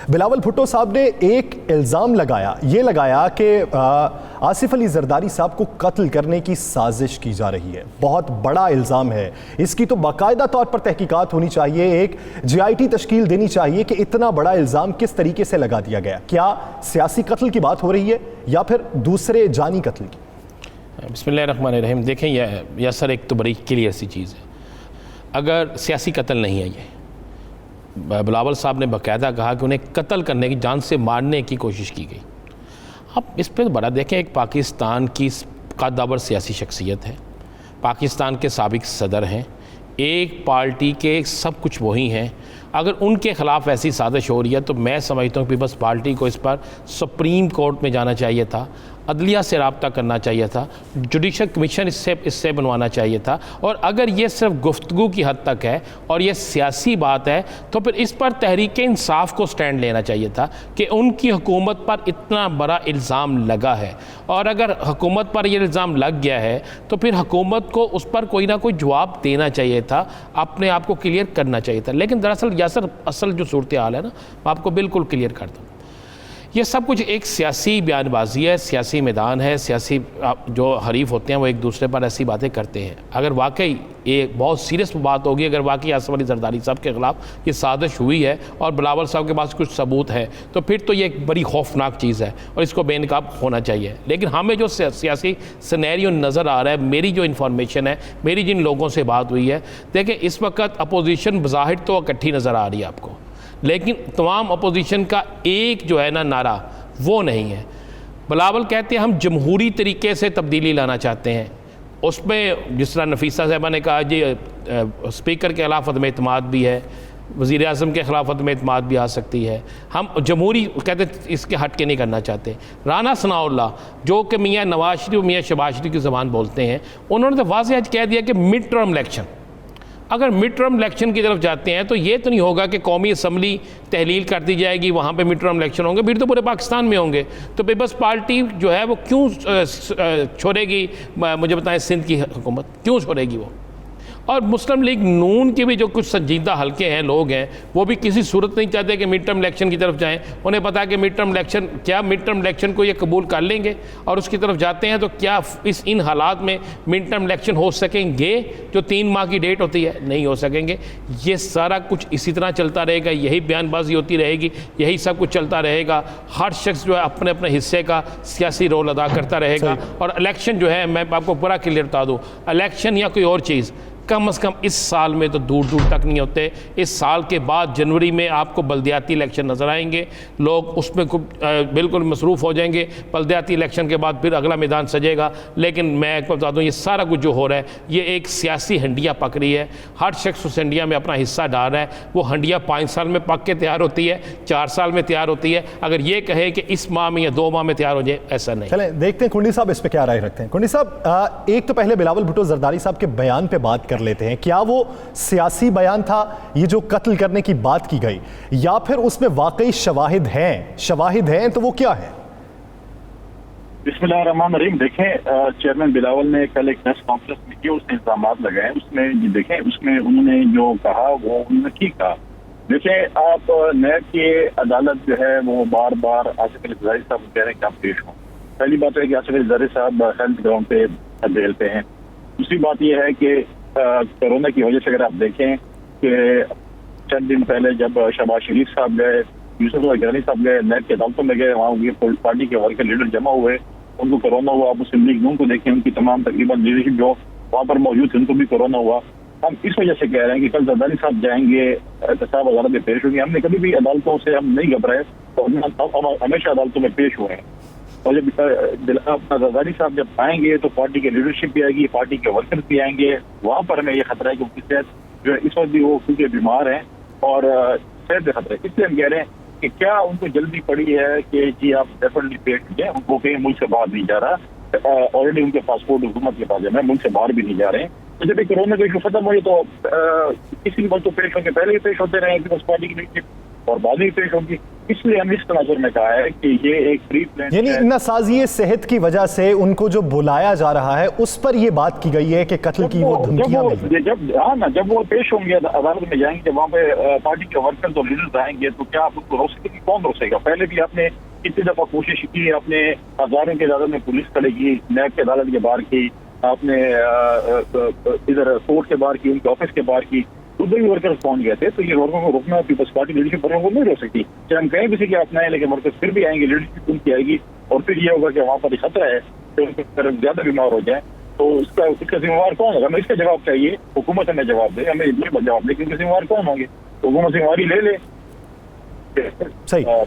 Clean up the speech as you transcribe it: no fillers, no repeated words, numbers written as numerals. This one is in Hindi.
बिलावल भुट्टो साहब ने एक इल्ज़ाम लगाया कि आसिफ अली जरदारी साहब को कत्ल करने की साजिश की जा रही है। बहुत बड़ा इल्ज़ाम है, इसकी तो बाकायदा तौर पर तहकीकात होनी चाहिए, एक GIT तश्कील देनी चाहिए कि इतना बड़ा इल्ज़ाम किस तरीके से लगा दिया गया। क्या सियासी कत्ल की बात हो रही है या फिर दूसरे जानी कत्ल की? बिस्मिल्लाहिर्रहमानिर्रहीम। देखें यह सर एक तो बड़ी क्लियर सी चीज़ है, अगर सियासी कत्ल नहीं है, ये बिलावल साहब ने बाकायदा कहा कि उन्हें कत्ल करने की, जान से मारने की कोशिश की गई। अब इस पर बड़ा देखें, एक पाकिस्तान की कद्दावर सियासी शख्सियत है, पाकिस्तान के साबिक सदर हैं, एक पार्टी के सब कुछ वही हैं। अगर उनके ख़िलाफ़ ऐसी साजिश हो रही है तो मैं समझता हूँ कि बस पार्टी को इस पर सुप्रीम कोर्ट में जाना चाहिए था, अदलिया से रब्ता करना चाहिए था, जुडिशल कमीशन इससे बनवाना चाहिए था। और अगर ये सिर्फ गुफ्तगू की हद तक है और ये सियासी बात है तो फिर इस पर तहरीक इंसाफ को स्टैंड लेना चाहिए था कि उनकी हुकूमत पर इतना बड़ा इल्ज़ाम लगा है, और अगर हुकूमत पर यह इल्ज़ाम लग गया है तो फिर हुकूमत को उस पर कोई ना कोई जवाब देना चाहिए था, अपने आप को क्लियर करना चाहिए था। लेकिन दरअसल यासर असल जो सूरत हाल है ना, मैं आपको बिल्कुल क्लियर कर दूँ, ये सब कुछ एक सियासी बयानबाजी है, सियासी मैदान है, सियासी जो हरीफ होते हैं वो एक दूसरे पर ऐसी बातें करते हैं। अगर वाकई एक बहुत सीरियस बात होगी, अगर वाकई आसिफ अली जरदारी साहब के ख़िलाफ़ ये साजिश हुई है और बिलावल साहब के पास कुछ सबूत है तो फिर तो ये एक बड़ी खौफनाक चीज़ है और इसको बेनकाब होना चाहिए। लेकिन हमें जो सियासी सिनेरियो नज़र आ रहा है, मेरी जो इन्फॉर्मेशन है, मेरी जिन लोगों से बात हुई है, देखिए इस वक्त अपोजिशन बज़ाहिर तो इकट्ठी नज़र आ रही है आपको, लेकिन तमाम अपोजिशन का एक जो है ना नारा वो नहीं है। बिलावल कहते हैं हम जमहूरी तरीके से तब्दीली लाना चाहते हैं, उसमें जिस तरह नफीसा साहबा ने कहा जी स्पीकर के खिलाफ अदम एतमाद भी है, वज़ीर आज़म के ख़िलाफ़ अदम एतमाद भी आ सकती है। हम जमहूरी कहते इसके हट के नहीं करना चाहते। राना सनाउल्लाह जो कि मियाँ नवाज शरीफ मियाँ शहबाज शरीफ की ज़बान बोलते हैं, उन्होंने तो वाज़ेह आज कह दिया कि मिड टर्म इलेक्शन, अगर मिड टर्म इलेक्शन की तरफ जाते हैं तो ये तो नहीं होगा कि कौमी असम्बली तहलील कर दी जाएगी, वहाँ पे मिड टर्म इलेक्शन होंगे, फिर तो पूरे पाकिस्तान में होंगे। तो पीपल्स पार्टी जो है वो क्यों छोड़ेगी, मुझे बताएं, सिंध की हुकूमत क्यों छोड़ेगी वो? और मुस्लिम लीग नून के भी जो कुछ संजीदा हल्के हैं, लोग हैं, वो भी किसी सूरत नहीं चाहते कि मिड टर्म इलेक्शन की तरफ जाएं। उन्हें पता है कि मिड टर्म इलेक्शन, क्या मिड टर्म इलेक्शन को ये कबूल कर लेंगे और उसकी तरफ जाते हैं तो क्या इन हालात में मिड टर्म इलेक्शन हो सकेंगे? जो 3 माह की डेट होती है, नहीं हो सकेंगे। ये सारा कुछ इसी तरह चलता रहेगा, यही बयानबाजी होती रहेगी, यही सब कुछ चलता रहेगा। हर शख्स जो है अपने अपने हिस्से का सियासी रोल अदा करता रहेगा। और इलेक्शन जो है, मैं आपको पूरा क्लियर बता दूँ, इलेक्शन या कोई और चीज़ कम से कम इस साल में तो दूर दूर तक नहीं होते। इस साल के बाद जनवरी में आपको बल्दियाती इलेक्शन नज़र आएंगे, लोग उसमें बिल्कुल मसरूफ़ हो जाएंगे। बल्दियाती इलेक्शन के बाद फिर अगला मैदान सजेगा। लेकिन मैं आपको बता दूँ, ये सारा कुछ जो हो रहा है ये एक सियासी हंडिया पक रही है। हर शख्स उस हंडिया में अपना हिस्सा डाल रहा है। वो हंडिया 5 साल में पक के तैयार होती है, 4 साल में तैयार होती है। अगर ये कहे कि इस माह में या 2 माह में तैयार हो जाए, ऐसा नहीं। चलें देखते हैं कुंडी साहब इस पर क्या राय रखते हैं। कुंडी साहब, एक तो पहले बिलावल भुट्टो जरदारी साहब के बयान पे बात कर लेते हैं। क्या वो सियासी बयान था, ये जो कत्ल करने की बात की गई, या फिर उसमें वाकई शवाहिद हैं? शवाहिद हैं तो वो क्या है? बिस्मिल्लाहिर्रहमानिर्रहीम। देखें, चेयरमैन बिलावल ने कल एक प्रेस कॉन्फ्रेंस में किए, उसने इल्जाम लगाए, उसमें देखें उसमें उन्होंने जो कहा वो उन्होंने ठीक कहा। देखें, आप नैब की अदालत जो है वो बार बार आसिफ अली जरदारी साहब कह रहे हैं कि आप पेश हों। पहली बात है कि आसिफ अली जरदारी साहब हेल्थ ग्राउंड पे जेल पे हैं। दूसरी बात यह है कि कोरोना की वजह से अगर आप देखें कि चंद दिन पहले जब शहबाज शरीफ साहब गए, यूसुफ गिलानी साहब गए, नैब की अदालतों में गए, वहाँ पार्टी के वर्कर लीडर जमा हुए, उनको कोरोना हुआ। मुस्लिम लीग नून को देखें, उनकी तमाम तकरीबन लीडरशिप जो वहाँ पर मौजूद थे उनको भी कोरोना हुआ। हम इस वजह से कह रहे हैं कि कल जरदारी साहब जाएंगे, एहतसाब अदालत में पेश होंगे। हमने कभी भी अदालतों से हम नहीं घबराए, तो हम हमेशा अदालतों में पेश हुए हैं। और जब अपना जरदारी साहब जब आएंगे तो पार्टी की लीडरशिप भी आएगी, पार्टी के वर्कर्स भी आएंगे। वहाँ पर हमें ये खतरा है कि उनकी सेहत जो है इस वक्त भी वो क्योंकि बीमार हैं और सेहत से खतरा है। इसलिए हम कह रहे हैं कि क्या उनको जल्दी पड़ी है कि जी आप डेफिनेटली पेश कीजिए, उनको कहीं मुल्क से बाहर नहीं जा रहा। ऑलरेडी उनके पासपोर्ट हुकूमत के पास है, मुल्क से बाहर भी नहीं जा रहे हैं। तो जब कोरोना का इशू खत्म हो तो किसी भी वक्त तो पेश होकर पहले ही पेश होते रहे पीपल्स पार्टी की लीडरशिप और बाद में पेश होगी। इसलिए हमने इस तनाजुर में कहा है कि ये एक प्री प्लान यानी नासाजी सेहत की वजह से उनको जो बुलाया जा रहा है उस पर ये बात की गई है कि कत्ल की वो धमकियां मिली। जब वो पेश होंगे अदालत में जाएंगे, जब वहाँ पे पार्टी के वर्कर्स और लीडर्स आएंगे तो क्या आप उनको रोक सकेंगे? कौन रोक सकेगा? पहले भी आपने कितनी दफा कोशिश की, आपने हजारों की अदालत में पुलिस खड़ी की, नैब की अदालत के बाहर की, आपने इधर कोर्ट के बाहर की, उनके ऑफिस के बाहर की, उधर भी वर्कर्स पहुंच गए थे। तो ये वर्करों को रोकना पीपल्स पार्टी लीडरशिप वर्करों को नहीं रोक सकती। चाहे हम कहीं भी से अपनाएं, लेकिन वर्कर्स फिर भी आएंगे, लीडरशिप उनकी आएगी और फिर ये होगा कि वहाँ पर खतरा है कि उनकी तरफ ज्यादा बीमार हो जाए। तो इसका जिम्मेवार कौन होगा? हमें इसका जवाब चाहिए, हुकूमत हमें जवाब दे, हमें ये जवाब दे कि इनके जिम्मेवार कौन होंगे। हुकूमत जिम्मेवारी ले ले, सही।